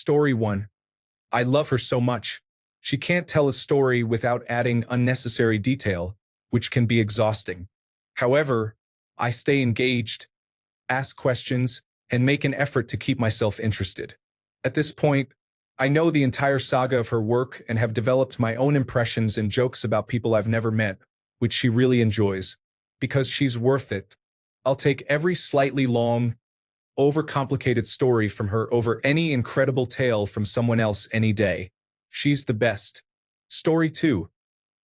Story 1. I love her so much. She can't tell a story without adding unnecessary detail, which can be exhausting. However, I stay engaged, ask questions, and make an effort to keep myself interested. At this point, I know the entire saga of her work and have developed my own impressions and jokes about people I've never met, which she really enjoys. Because she's worth it, I'll take every slightly long, overcomplicated story from her over any incredible tale from someone else any day. She's the best. Story 2.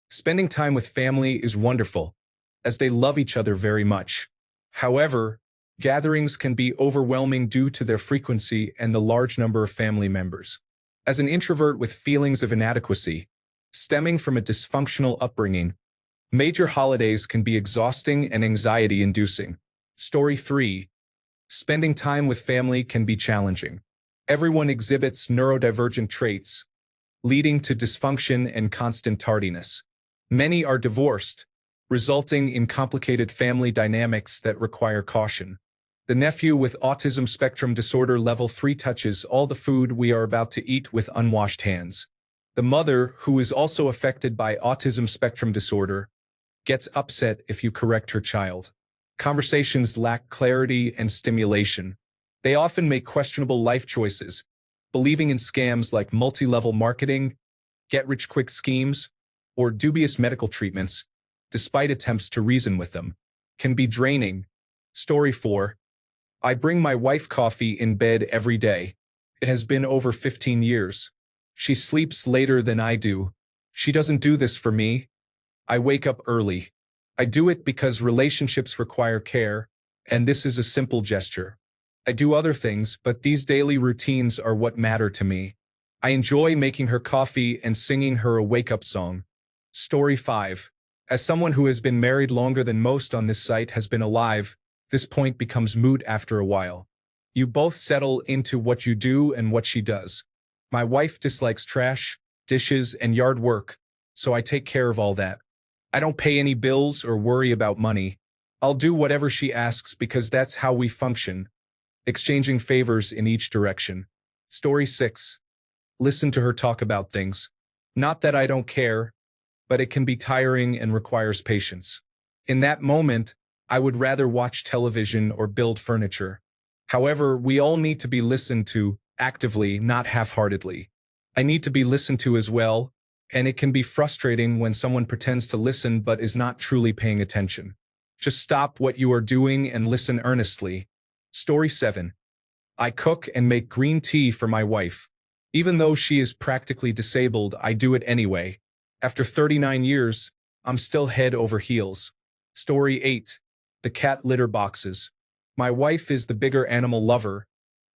Spending time with family is wonderful, as they love each other very much. However, gatherings can be overwhelming due to their frequency and the large number of family members. As an introvert with feelings of inadequacy, stemming from a dysfunctional upbringing, major holidays can be exhausting and anxiety-inducing. Story 3. Spending time with family can be challenging. Everyone exhibits neurodivergent traits, leading to dysfunction and constant tardiness. Many are divorced, resulting in complicated family dynamics that require caution. The nephew with autism spectrum disorder level 3 touches all the food we are about to eat with unwashed hands. The mother, who is also affected by autism spectrum disorder, gets upset if you correct her child. Conversations lack clarity and stimulation. They often make questionable life choices, believing in scams like multi-level marketing, get-rich-quick schemes, or dubious medical treatments, despite attempts to reason with them, can be draining. Story 4. I bring my wife coffee in bed every day. It has been over 15 years. She sleeps later than I do. She doesn't do this for me. I wake up early. I do it because relationships require care, and this is a simple gesture. I do other things, but these daily routines are what matter to me. I enjoy making her coffee and singing her a wake-up song. Story 5. As someone who has been married longer than most on this site has been alive, this point becomes moot after a while. You both settle into what you do and what she does. My wife dislikes trash, dishes, and yard work, so I take care of all that. I don't pay any bills or worry about money. I'll do whatever she asks because that's how we function, exchanging favors in each direction. Story 6. Listen to her talk about things. Not that I don't care, but it can be tiring and requires patience. In that moment, I would rather watch television or build furniture. However, we all need to be listened to, actively, not half-heartedly. I need to be listened to as well, and it can be frustrating when someone pretends to listen but is not truly paying attention. Just stop what you are doing and listen earnestly. Story 7. I cook and make green tea for my wife. Even though she is practically disabled, I do it anyway. After 39 years, I'm still head over heels. Story 8. The cat litter boxes. My wife is the bigger animal lover,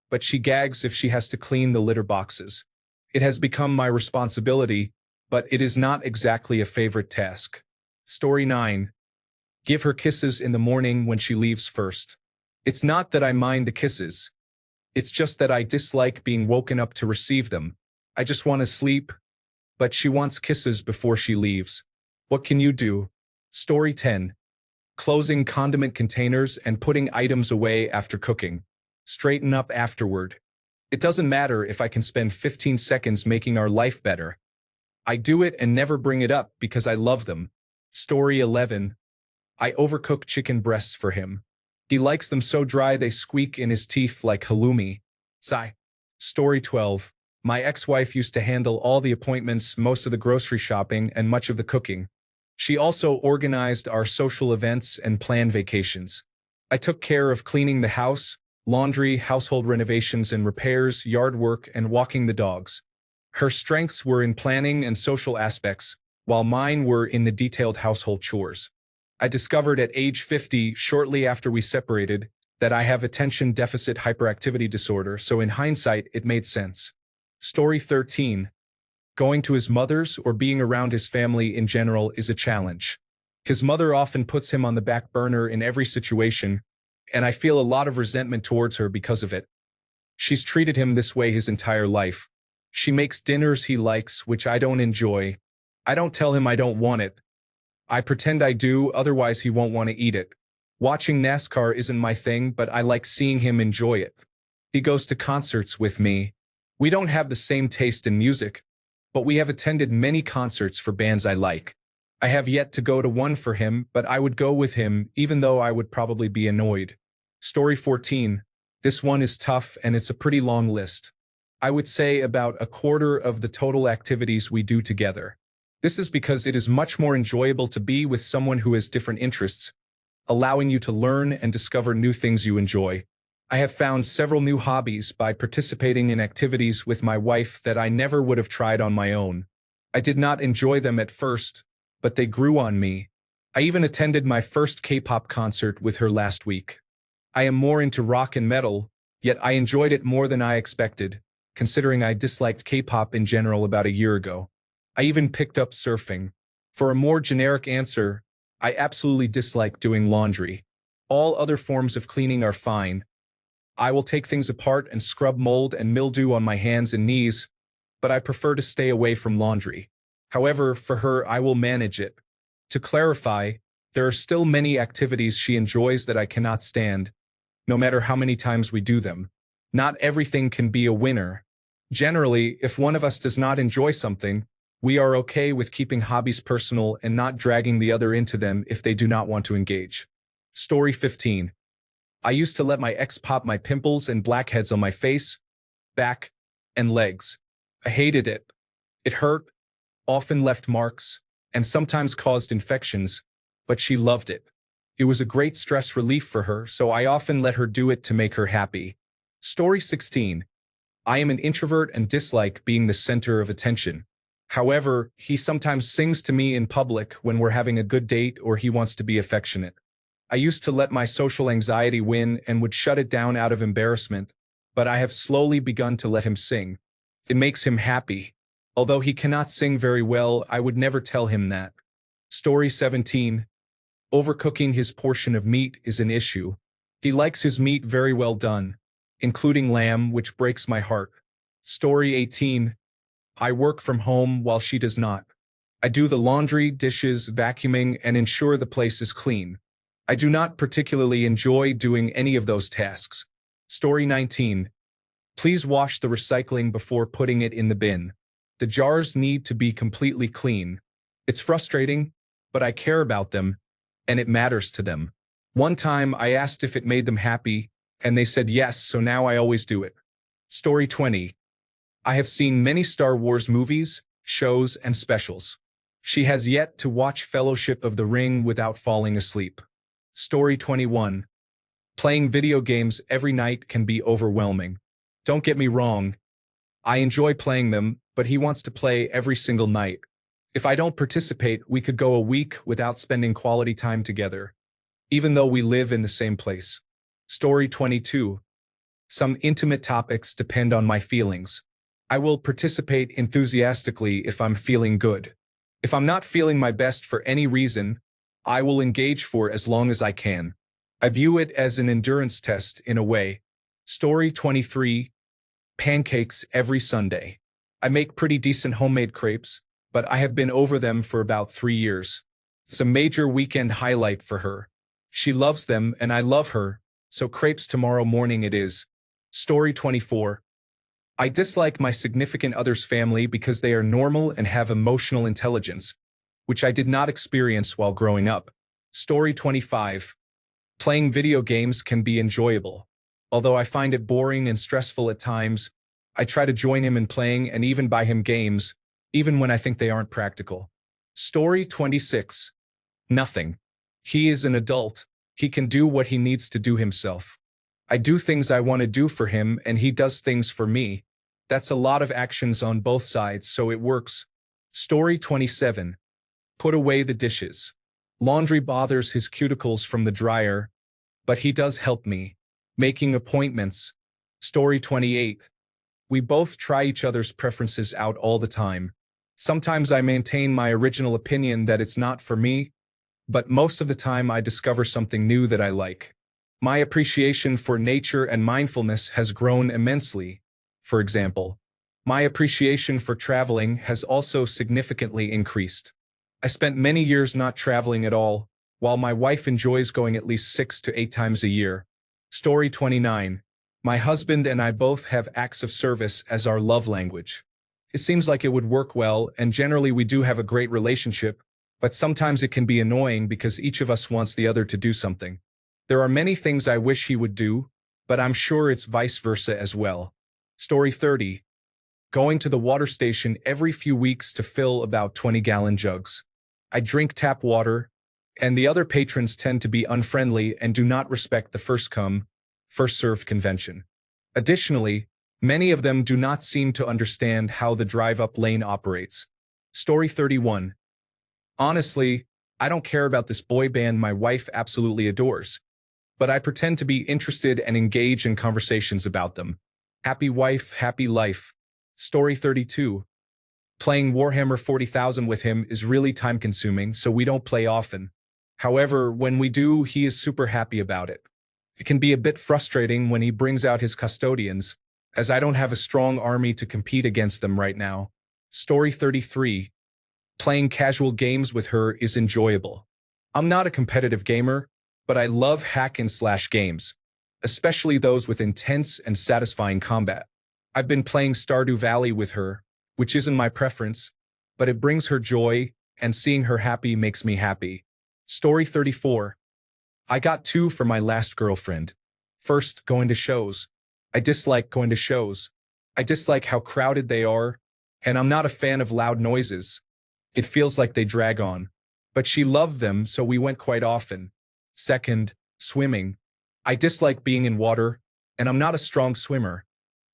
but she gags if she has to clean the litter boxes. It has become my responsibility, but it is not exactly a favorite task. Story 9. Give her kisses in the morning when she leaves first. It's not that I mind the kisses. It's just that I dislike being woken up to receive them. I just want to sleep, but she wants kisses before she leaves. What can you do? Story 10. Closing condiment containers and putting items away after cooking. Straighten up afterward. It doesn't matter if I can spend 15 seconds making our life better. I do it and never bring it up because I love them. Story 11. I overcook chicken breasts for him. He likes them so dry they squeak in his teeth like halloumi. Sigh. Story 12. My ex-wife used to handle all the appointments, most of the grocery shopping, and much of the cooking. She also organized our social events and planned vacations. I took care of cleaning the house, laundry, household renovations and repairs, yard work, and walking the dogs. Her strengths were in planning and social aspects, while mine were in the detailed household chores. I discovered at age 50, shortly after we separated, that I have attention deficit hyperactivity disorder, so in hindsight, it made sense. Story 13. Going to his mother's or being around his family in general is a challenge. His mother often puts him on the back burner in every situation, and I feel a lot of resentment towards her because of it. She's treated him this way his entire life. She makes dinners he likes, which I don't enjoy. I don't tell him I don't want it. I pretend I do, otherwise he won't want to eat it. Watching NASCAR isn't my thing, but I like seeing him enjoy it. He goes to concerts with me, We don't have the same taste in music, but we have attended many concerts for bands I like. I have yet to go to one for him, but I would go with him even though I would probably be annoyed. Story 14. This one is tough and it's a pretty long list. I would say about a quarter of the total activities we do together. This is because it is much more enjoyable to be with someone who has different interests, allowing you to learn and discover new things you enjoy. I have found several new hobbies by participating in activities with my wife that I never would have tried on my own. I did not enjoy them at first, but they grew on me. I even attended my first K-pop concert with her last week. I am more into rock and metal, yet I enjoyed it more than I expected, considering I disliked K-pop in general about a year ago. I even picked up surfing. For a more generic answer, I absolutely dislike doing laundry. All other forms of cleaning are fine. I will take things apart and scrub mold and mildew on my hands and knees, but I prefer to stay away from laundry. However, for her, I will manage it. To clarify, there are still many activities she enjoys that I cannot stand, no matter how many times we do them. Not everything can be a winner. Generally, if one of us does not enjoy something, we are okay with keeping hobbies personal and not dragging the other into them if they do not want to engage. Story 15. I used to let my ex pop my pimples and blackheads on my face, back, and legs. I hated it. It hurt, often left marks, and sometimes caused infections, but she loved it. It was a great stress relief for her, so I often let her do it to make her happy. Story 16. I am an introvert and dislike being the center of attention. However, he sometimes sings to me in public when we're having a good date or he wants to be affectionate. I used to let my social anxiety win and would shut it down out of embarrassment, but I have slowly begun to let him sing. It makes him happy. Although he cannot sing very well, I would never tell him that. Story 17. Overcooking his portion of meat is an issue. He likes his meat very well done, including lamb, which breaks my heart. Story 18. I work from home while she does not. I do the laundry, dishes, vacuuming, and ensure the place is clean. I do not particularly enjoy doing any of those tasks. Story 19. Please wash the recycling before putting it in the bin. The jars need to be completely clean. It's frustrating, but I care about them, and it matters to them. One time I asked if it made them happy, and they said yes, so now I always do it. Story 20. I have seen many Star Wars movies, shows, and specials. She has yet to watch Fellowship of the Ring without falling asleep. Story 21. Playing video games every night can be overwhelming. Don't get me wrong. I enjoy playing them, but he wants to play every single night. If I don't participate, we could go a week without spending quality time together, even though we live in the same place. Story 22. Some intimate topics depend on my feelings. I will participate enthusiastically if I'm feeling good. If I'm not feeling my best for any reason, I will engage for as long as I can. I view it as an endurance test in a way. Story 23. Pancakes every Sunday. I make pretty decent homemade crepes, but I have been over them for about 3 years. It's a major weekend highlight for her. She loves them and I love her, so crepes tomorrow morning it is. Story 24. I dislike my significant other's family because they are normal and have emotional intelligence, which I did not experience while growing up. Story 25. Playing video games can be enjoyable. Although I find it boring and stressful at times, I try to join him in playing and even buy him games, even when I think they aren't practical. Story 26. Nothing. He is an adult. He can do what he needs to do himself. I do things I want to do for him and he does things for me. That's a lot of actions on both sides, so it works. Story 27. Put away the dishes. Laundry bothers his cuticles from the dryer, but he does help me. Making appointments. Story 28. We both try each other's preferences out all the time. Sometimes I maintain my original opinion that it's not for me, but most of the time I discover something new that I like. My appreciation for nature and mindfulness has grown immensely. For example, my appreciation for traveling has also significantly increased. I spent many years not traveling at all, while my wife enjoys going at least 6 to 8 times a year. Story 29. My husband and I both have acts of service as our love language. It seems like it would work well, and generally we do have a great relationship, but sometimes it can be annoying because each of us wants the other to do something. There are many things I wish he would do, but I'm sure it's vice versa as well. Story 30. Going to the water station every few weeks to fill about 20-gallon jugs. I drink tap water, and the other patrons tend to be unfriendly and do not respect the first come, first served convention. Additionally, many of them do not seem to understand how the drive-up lane operates. Story 31. Honestly, I don't care about this boy band my wife absolutely adores, but I pretend to be interested and engage in conversations about them. Happy wife, happy life. Story 32. Playing Warhammer 40,000 with him is really time-consuming, so we don't play often. However, when we do, he is super happy about it. It can be a bit frustrating when he brings out his custodians, as I don't have a strong army to compete against them right now. Story 33. Playing casual games with her is enjoyable. I'm not a competitive gamer, but I love hack-and-slash games, especially those with intense and satisfying combat. I've been playing Stardew Valley with her, which isn't my preference, but it brings her joy, and seeing her happy makes me happy. Story 34. I got two for my last girlfriend. First, going to shows. I dislike going to shows. I dislike how crowded they are, and I'm not a fan of loud noises. It feels like they drag on. But she loved them, so we went quite often. Second, swimming. I dislike being in water, and I'm not a strong swimmer.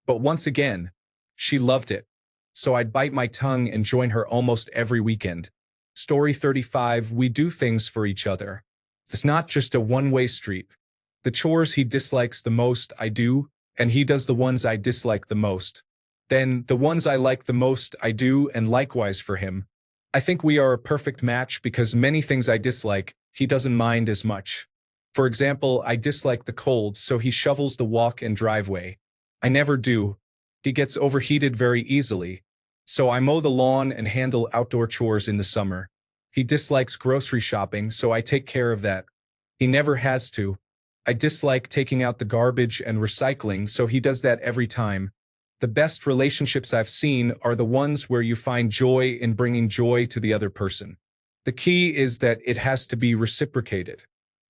But once again, she loved it. So I'd bite my tongue and join her almost every weekend. Story 35. We do things for each other. It's not just a one-way street. The chores he dislikes the most, I do, and he does the ones I dislike the most. Then, the ones I like the most, I do, and likewise for him. I think we are a perfect match because many things I dislike, he doesn't mind as much. For example, I dislike the cold, so he shovels the walk and driveway. I never do. He gets overheated very easily. So I mow the lawn and handle outdoor chores in the summer. He dislikes grocery shopping, so I take care of that. He never has to. I dislike taking out the garbage and recycling, so he does that every time. The best relationships I've seen are the ones where you find joy in bringing joy to the other person. The key is that it has to be reciprocated.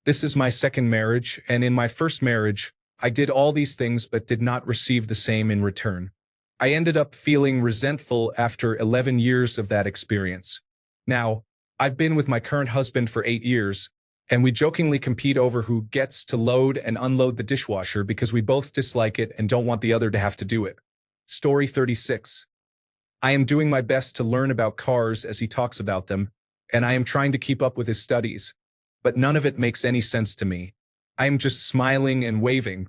This is my second marriage, and in my first marriage, I did all these things but did not receive the same in return. I ended up feeling resentful after 11 years of that experience. Now, I've been with my current husband for 8 years, and we jokingly compete over who gets to load and unload the dishwasher because we both dislike it and don't want the other to have to do it. Story 36. I am doing my best to learn about cars as he talks about them, and I am trying to keep up with his studies, but none of it makes any sense to me. I am just smiling and waving.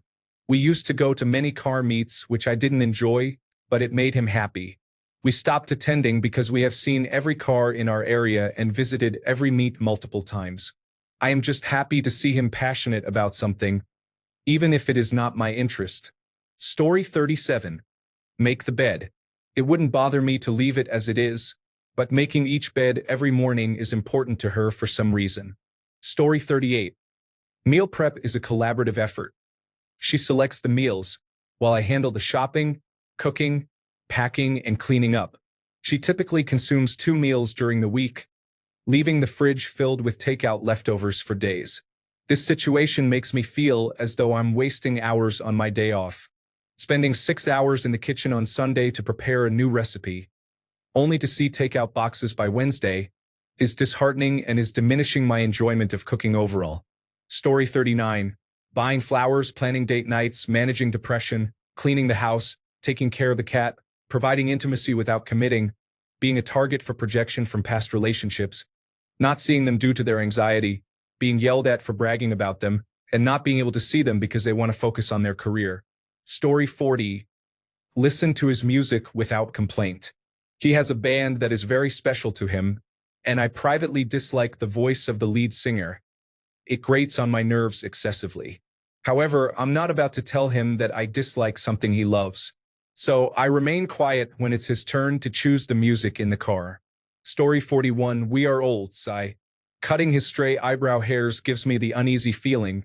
We used to go to many car meets, which I didn't enjoy, but it made him happy. We stopped attending because we have seen every car in our area and visited every meet multiple times. I am just happy to see him passionate about something, even if it is not my interest. Story 37. Make the bed. It wouldn't bother me to leave it as it is, but making each bed every morning is important to her for some reason. Story 38. Meal prep is a collaborative effort. She selects the meals, while I handle the shopping, cooking, packing, and cleaning up. She typically consumes 2 meals during the week, leaving the fridge filled with takeout leftovers for days. This situation makes me feel as though I'm wasting hours on my day off. Spending 6 hours in the kitchen on Sunday to prepare a new recipe, only to see takeout boxes by Wednesday, is disheartening and is diminishing my enjoyment of cooking overall. Story 39. Buying flowers, planning date nights, managing depression, cleaning the house, taking care of the cat, providing intimacy without committing, being a target for projection from past relationships, not seeing them due to their anxiety, being yelled at for bragging about them, and not being able to see them because they want to focus on their career. Story 40. Listen to his music without complaint. He has a band that is very special to him, and I privately dislike the voice of the lead singer. It grates on my nerves excessively. However, I'm not about to tell him that I dislike something he loves. So I remain quiet when it's his turn to choose the music in the car. Story 41. We are old, sigh. Cutting his stray eyebrow hairs gives me the uneasy feeling,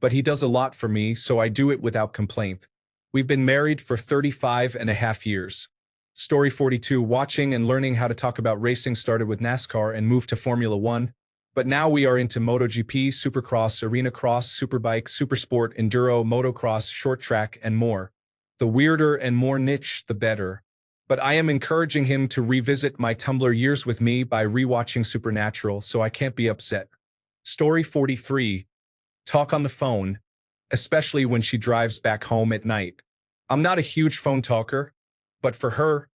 but he does a lot for me, so I do it without complaint. We've been married for 35 and a half years. Story 42, watching and learning how to talk about racing started with NASCAR and moved to Formula One. But now we are into MotoGP, Supercross, Arena Cross, Superbike, Supersport, Enduro, Motocross, Short Track, and more. The weirder and more niche, the better. But I am encouraging him to revisit my Tumblr years with me by rewatching Supernatural, so I can't be upset. Story 43. Talk on the phone, especially when she drives back home at night. I'm not a huge phone talker, but for her,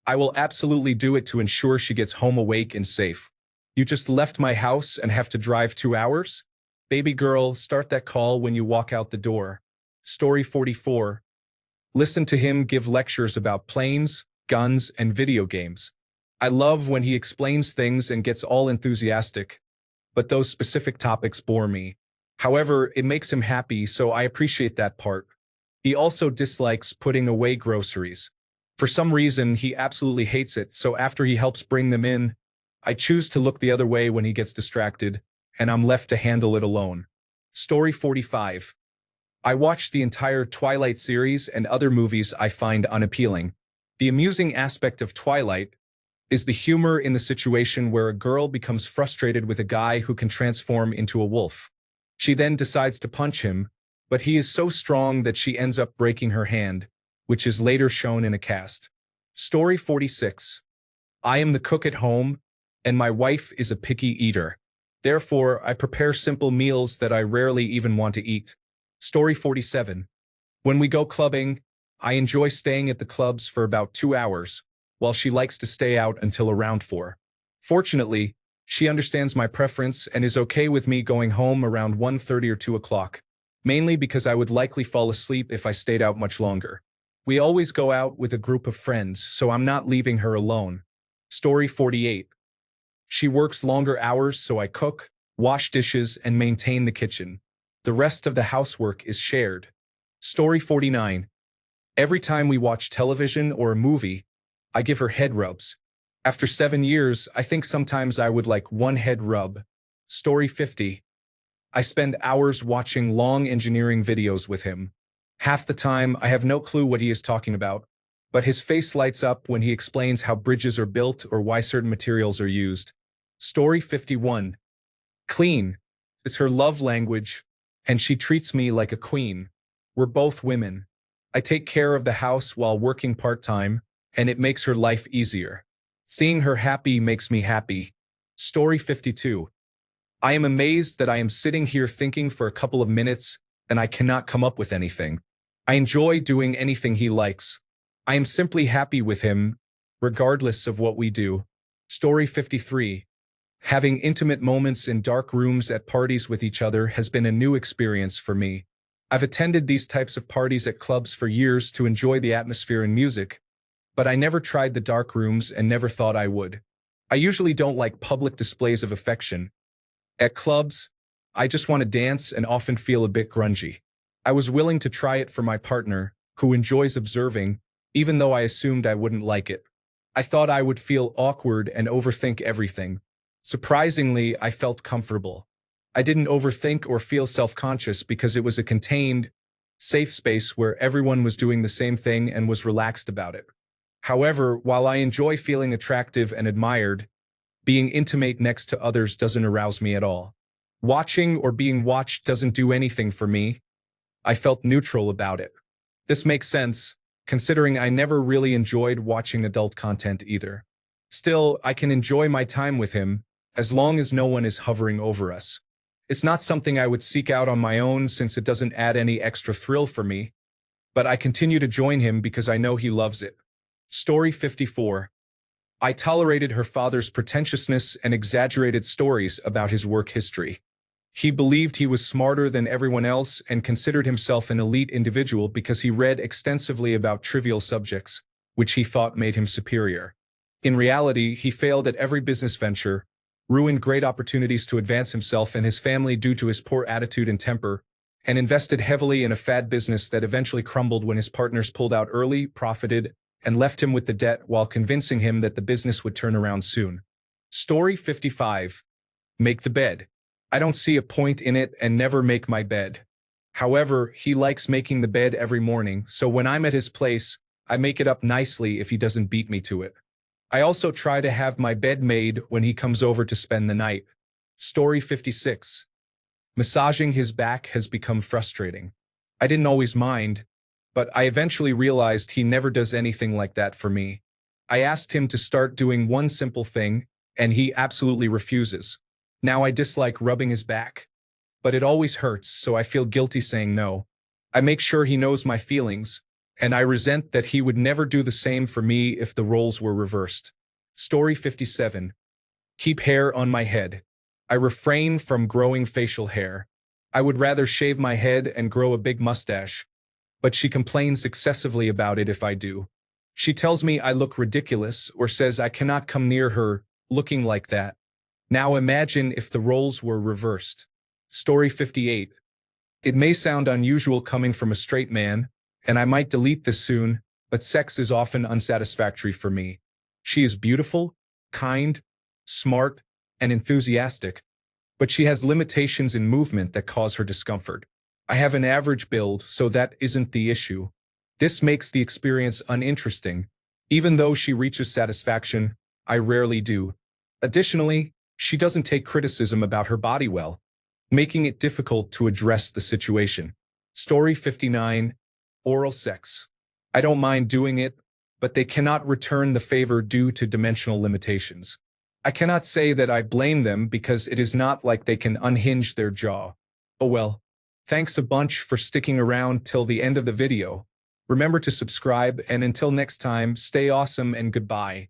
I will absolutely do it to ensure she gets home awake and safe. You just left my house and have to drive 2 hours? Baby girl, start that call when you walk out the door. Story 44. Listen to him give lectures about planes, guns, and video games. I love when he explains things and gets all enthusiastic, but those specific topics bore me. However, it makes him happy, so I appreciate that part. He also dislikes putting away groceries. For some reason, he absolutely hates it, so after he helps bring them in, I choose to look the other way when he gets distracted, and I'm left to handle it alone. Story 45. I watched the entire Twilight series and other movies I find unappealing. The amusing aspect of Twilight is the humor in the situation where a girl becomes frustrated with a guy who can transform into a wolf. She then decides to punch him, but he is so strong that she ends up breaking her hand, which is later shown in a cast. Story 46. I am the cook at home, and my wife is a picky eater. Therefore, I prepare simple meals that I rarely even want to eat. Story 47. When we go clubbing, I enjoy staying at the clubs for about 2 hours, while she likes to stay out until around 4. Fortunately, she understands my preference and is okay with me going home around 1:30 or 2 o'clock, mainly because I would likely fall asleep if I stayed out much longer. We always go out with a group of friends, so I'm not leaving her alone. Story 48. She works longer hours, so I cook, wash dishes, and maintain the kitchen. The rest of the housework is shared. Story 49. Every time we watch television or a movie, I give her head rubs. After 7 years, I think sometimes I would like one head rub. Story 50. I spend hours watching long engineering videos with him. Half the time, I have no clue what he is talking about, but his face lights up when he explains how bridges are built or why certain materials are used. Story 51. Clean is her love language, and she treats me like a queen. We're both women. I take care of the house while working part-time, and it makes her life easier. Seeing her happy makes me happy. Story 52. I am amazed that I am sitting here thinking for a couple of minutes, and I cannot come up with anything. I enjoy doing anything he likes. I am simply happy with him, regardless of what we do. Story 53. Having intimate moments in dark rooms at parties with each other has been a new experience for me. I've attended these types of parties at clubs for years to enjoy the atmosphere and music, but I never tried the dark rooms and never thought I would. I usually don't like public displays of affection. At clubs, I just want to dance and often feel a bit grungy. I was willing to try it for my partner, who enjoys observing, even though I assumed I wouldn't like it. I thought I would feel awkward and overthink everything. Surprisingly, I felt comfortable. I didn't overthink or feel self-conscious because it was a contained, safe space where everyone was doing the same thing and was relaxed about it. However, while I enjoy feeling attractive and admired, being intimate next to others doesn't arouse me at all. Watching or being watched doesn't do anything for me. I felt neutral about it. This makes sense, considering I never really enjoyed watching adult content either. Still, I can enjoy my time with him, as long as no one is hovering over us. It's not something I would seek out on my own since it doesn't add any extra thrill for me, but I continue to join him because I know he loves it. Story 54. I tolerated her father's pretentiousness and exaggerated stories about his work history. He believed he was smarter than everyone else and considered himself an elite individual because he read extensively about trivial subjects, which he thought made him superior. In reality, he failed at every business venture, ruined great opportunities to advance himself and his family due to his poor attitude and temper, and invested heavily in a fad business that eventually crumbled when his partners pulled out early, profited, and left him with the debt while convincing him that the business would turn around soon. Story 55. Make the bed. I don't see a point in it and never make my bed. However, he likes making the bed every morning, so when I'm at his place, I make it up nicely if he doesn't beat me to it. I also try to have my bed made when he comes over to spend the night. Story 56. Massaging his back has become frustrating. I didn't always mind, but I eventually realized he never does anything like that for me. I asked him to start doing one simple thing, and he absolutely refuses. Now I dislike rubbing his back, but it always hurts, so I feel guilty saying no. I make sure he knows my feelings, and I resent that he would never do the same for me if the roles were reversed. Story 57. Keep hair on my head. I refrain from growing facial hair. I would rather shave my head and grow a big mustache, but she complains excessively about it if I do. She tells me I look ridiculous or says I cannot come near her looking like that. Now imagine if the roles were reversed. Story 58. It may sound unusual coming from a straight man, and I might delete this soon, but sex is often unsatisfactory for me. She is beautiful, kind, smart, and enthusiastic, but she has limitations in movement that cause her discomfort. I have an average build, so that isn't the issue. This makes the experience uninteresting. Even though she reaches satisfaction, I rarely do. Additionally, she doesn't take criticism about her body well, making it difficult to address the situation. Story 59. Oral sex. I don't mind doing it, but they cannot return the favor due to dimensional limitations. I cannot say that I blame them because it is not like they can unhinge their jaw. Oh well. Thanks a bunch for sticking around till the end of the video. Remember to subscribe, and until next time, stay awesome and goodbye.